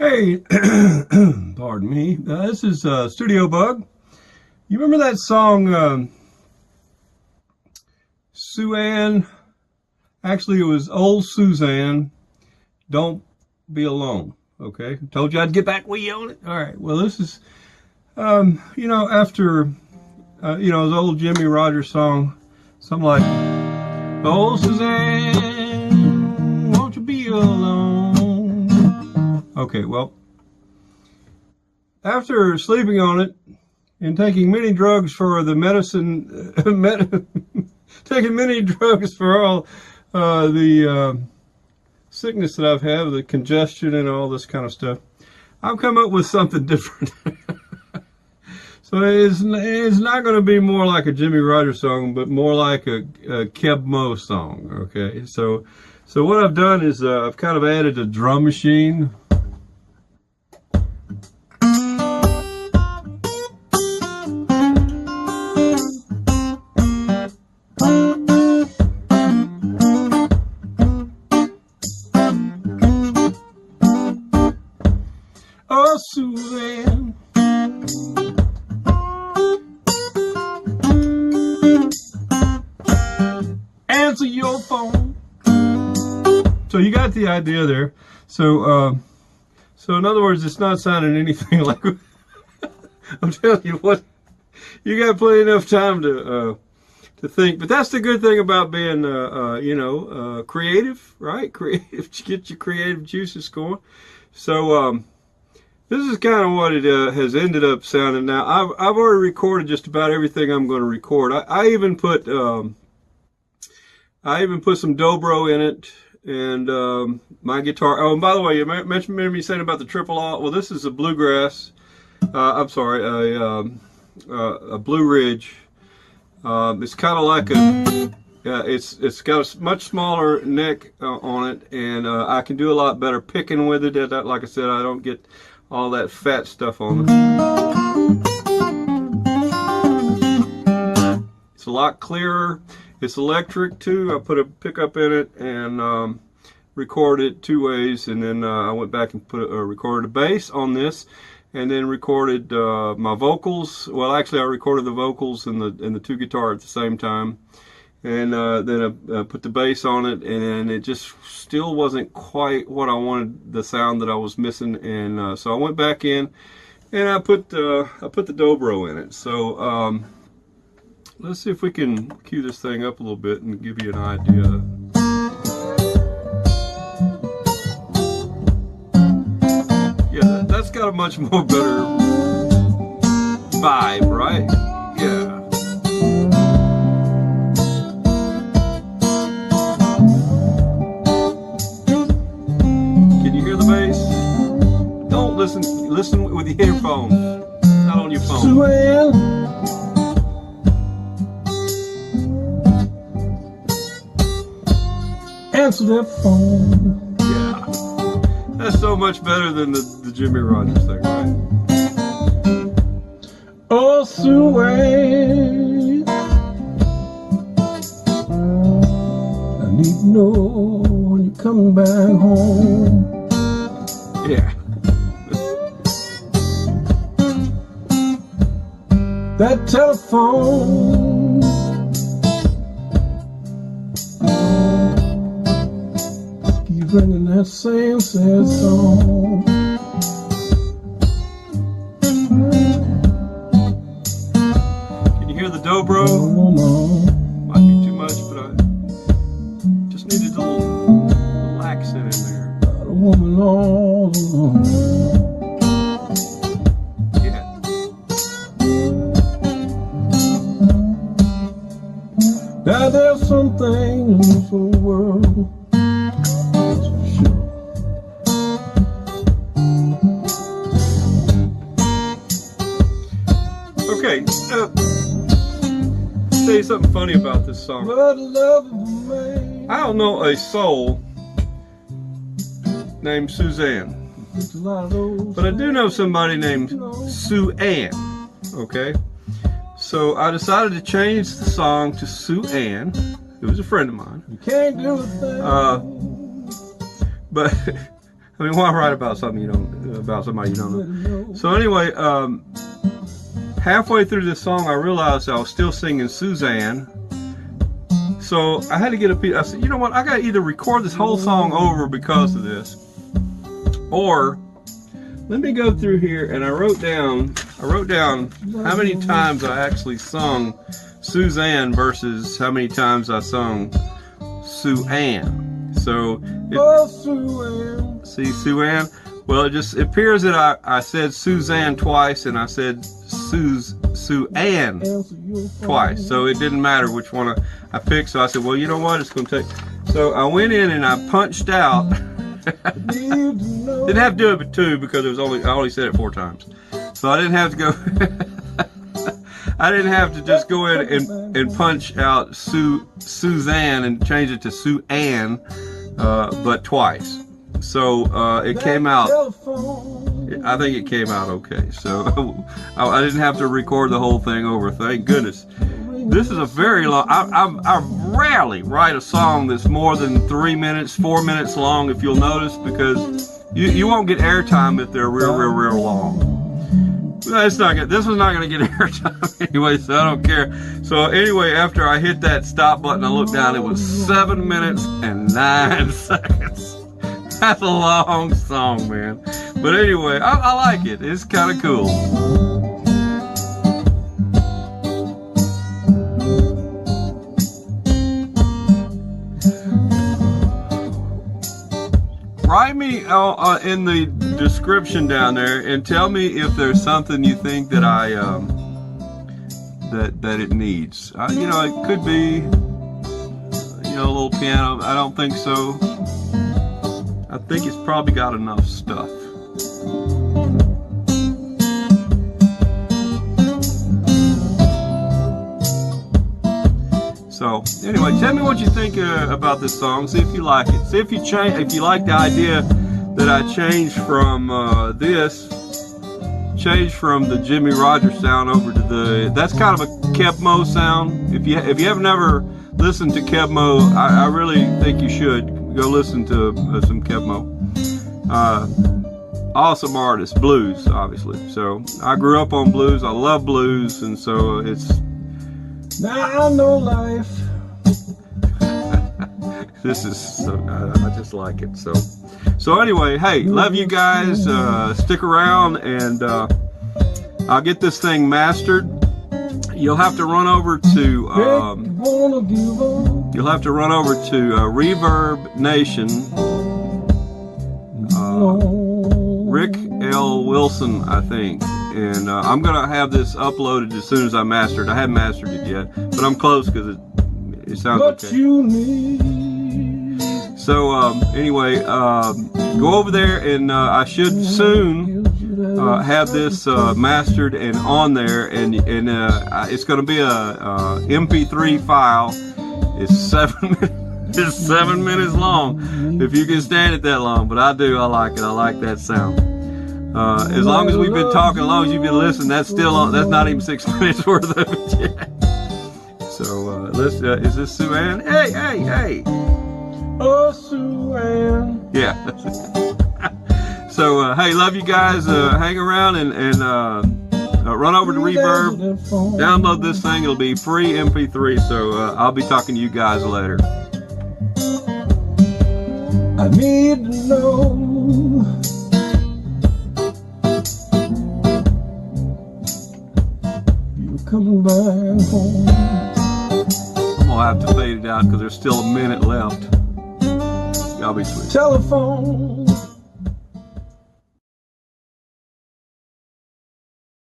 Hey, pardon me. This is Studiobug. You remember that song, Sue-Ann? Actually, it was Old Suzanne. Don't be alone. Okay, told you I'd get back with you on it. All right. Well, this is, after, the old Jimmy Rogers song, something like, "Oh, Suzanne, won't you be alone?" Okay, well, after sleeping on it and taking many drugs for the medicine, taking many drugs for all the sickness that I've had, the congestion and all this kind of stuff, I've come up with something different. So it's not going to be more like a Jimmy Rogers song, but more like a Keb Mo song. Okay, so what I've done is I've kind of added a drum machine. Oh, Suzanne, answer your phone. So you got the idea there. So in other words, it's not sounding anything like. I'm telling you what, you got plenty enough time to think. But that's the good thing about being, creative, right? Creative, get your creative juices going. So. This is kind of what it has ended up sounding. Now, I've already recorded just about everything I'm going to record. I even put some dobro in it, and my guitar. Oh, and by the way, you mentioned me saying about the triple alt. Well, this is a bluegrass. I'm sorry, a Blue Ridge. It's kind of like a. It's got a much smaller neck on it, and I can do a lot better picking with it. Like I said, I don't get all that fat stuff on it. It's a lot clearer. It's electric too. I put a pickup in it and recorded it two ways, and then I went back and recorded a bass on this, and then recorded my vocals. Well, actually, I recorded the vocals and the two guitars at the same time. And then I put the bass on it, and it just still wasn't quite what I wanted, the sound that I was missing. And so I went back in, and I put the dobro in it. So let's see if we can cue this thing up a little bit and give you an idea. Yeah, that's got a much more better vibe, right? Yeah. Don't listen with your earphones, not on your phone. Sue-Ann, answer that phone. Yeah, that's so much better than the Jimmy Rogers thing, right? Oh, Sue-Ann, I need to know when you're coming back home. Yeah. That telephone keep ringing that same sad song. Can you hear the dobro? Might be too much, but I just needed a little accent in there. Got a woman all alone. Now there's some things in this whole world, that's for sure. Okay, tell you something funny about this song. I don't know a soul named Suzanne, but I do know somebody named Sue-Ann. Okay. So I decided to change the song to Sue-Ann, who was a friend of mine. You can't do a thing. But I mean, why write about something you don't about somebody you don't know. So anyway, halfway through this song, I realized I was still singing Suzanne. So I had to get a piece. I said, you know what? I got to either record this whole song over because of this, or let me go through here. And I wrote down how many times I actually sung Suzanne versus how many times I sung Sue-Ann. So, see Sue-Ann? Well, it appears that I said Suzanne twice and I said Sue-Ann twice. So it didn't matter which one I picked. So I said, well, you know what? It's going to take. So I went in and I punched out. Didn't have to do it but 2 because I only said it 4 times. So I didn't have to go. I didn't have to just go in and punch out Suzanne and change it to Sue-Ann, but twice. So it came out. I think it came out okay. So I didn't have to record the whole thing over. Thank goodness. This is a very long. I rarely write a song that's more than 3 minutes, 4 minutes long. If you'll notice, because you won't get airtime if they're real long. This was not going to get airtime anyway, so I don't care. So anyway, after I hit that stop button, I looked down. It was 7 minutes and 9 seconds. That's a long song, man. But anyway, I like it. It's kind of cool. Write me in the description down there and tell me if there's something you think that that it needs. You know, it could be, you know, a little piano. I don't think so. I think it's probably got enough stuff. So anyway, tell me what you think about this song. See if you like it. See if you like the idea that I changed from the Jimmy Rogers sound over to that's kind of a Kebmo sound. If you have never listened to Kebmo, I really think you should go listen to some Kebmo. Awesome artist, blues, obviously. So I grew up on blues. I love blues, and so it's. Now I know life. This is so. I just like it. So anyway, hey, love you guys. Stick around, and I'll get this thing mastered. You'll have to run over to. You'll have to run over to Reverb Nation. Rick L. Wilson, I think. And I'm going to have this uploaded as soon as I master it. I haven't mastered it yet, but I'm close because it sounds okay. So anyway, go over there, and I should soon have this mastered and on there, and it's going to be a MP3 file. It's 7 minutes. It's 7 minutes long. If you can stand it that long, but I do. I like it. I like that sound. As long as we've been talking, as long as you've been listening, that's not even 6 minutes worth of it yet. So is this Sue-Ann? Hey! Oh, Sue-Ann. Yeah. So hey, love you guys. Hang around and run over to Reverb. Download this thing. It'll be free MP3. So I'll be talking to you guys later. I need to know. Coming back home. I'm gonna have to fade it out because there's still a minute left. Y'all be sweet. Telephone.